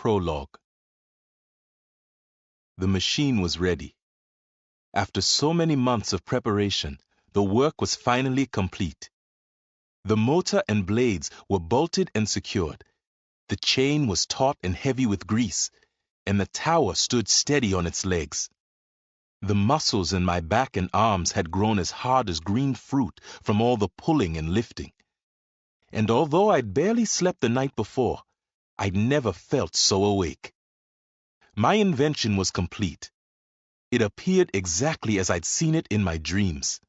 Prologue. The machine was ready. After so many months of preparation, the work was finally complete. The motor and blades were bolted and secured. The chain was taut and heavy with grease, and the tower stood steady on its legs. The muscles in my back and arms had grown as hard as green fruit from all the pulling and lifting. And although I'd barely slept the night before, I'd never felt so awake. My invention was complete. It appeared exactly as I'd seen it in my dreams.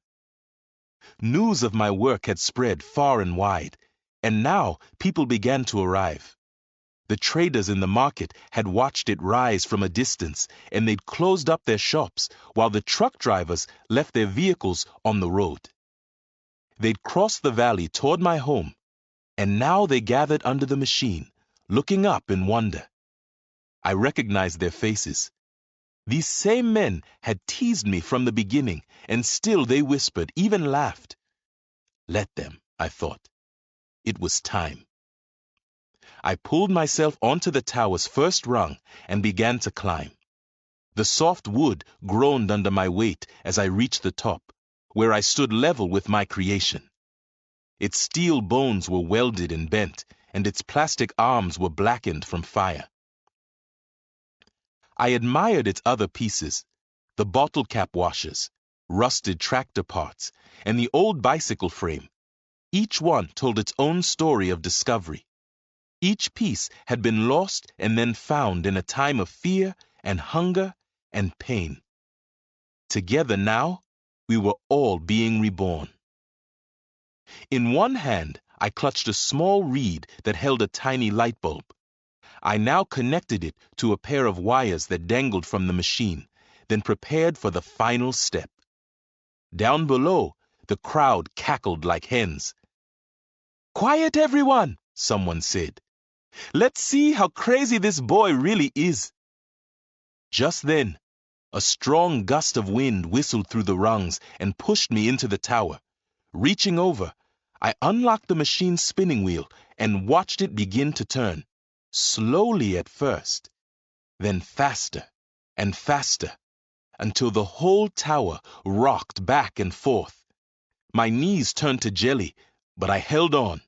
News of my work had spread far and wide, and now people began to arrive. The traders in the market had watched it rise from a distance, and they'd closed up their shops while the truck drivers left their vehicles on the road. They'd crossed the valley toward my home, and now they gathered under the machine, looking up in wonder. I recognized their faces. These same men had teased me from the beginning, and still they whispered, even laughed. Let them, I thought. It was time. I pulled myself onto the tower's first rung and began to climb. The soft wood groaned under my weight as I reached the top, where I stood level with my creation. Its steel bones were welded and bent, and its plastic arms were blackened from fire. I admired its other pieces, the bottle cap washers, rusted tractor parts, and the old bicycle frame. Each one told its own story of discovery. Each piece had been lost and then found in a time of fear and hunger and pain. Together now, we were all being reborn. In one hand, I clutched a small reed that held a tiny light bulb. I now connected it to a pair of wires that dangled from the machine, then prepared for the final step. Down below, the crowd cackled like hens. "Quiet, everyone," someone said. "Let's see how crazy this boy really is." Just then, a strong gust of wind whistled through the rungs and pushed me into the tower. Reaching over, I unlocked the machine's spinning wheel and watched it begin to turn. Slowly at first, then faster and faster, until the whole tower rocked back and forth. My knees turned to jelly, but I held on.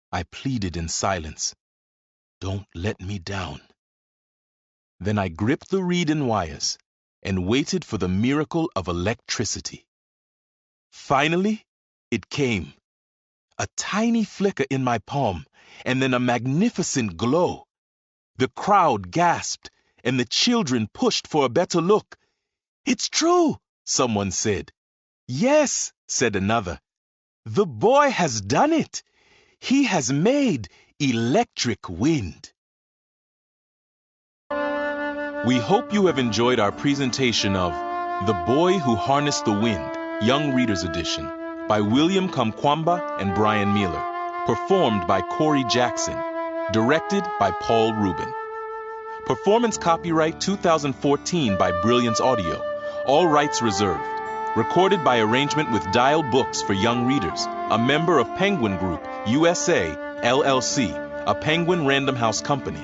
I pleaded in silence, "Don't let me down." Then I gripped the reed and wires and waited for the miracle of electricity. Finally, it came. A tiny flicker in my palm, and then a magnificent glow. The crowd gasped, and the children pushed for a better look. "It's true," someone said. "Yes," said another. "The boy has done it. He has made electric wind." We hope you have enjoyed our presentation of The Boy Who Harnessed the Wind, Young Readers Edition, by William Kamkwamba and Brian Mueller, performed by Corey Jackson, directed by Paul Rubin. Performance copyright 2014 by Brilliance Audio, all rights reserved. Recorded by arrangement with Dial Books for Young Readers, a member of Penguin Group, USA, LLC, a Penguin Random House company.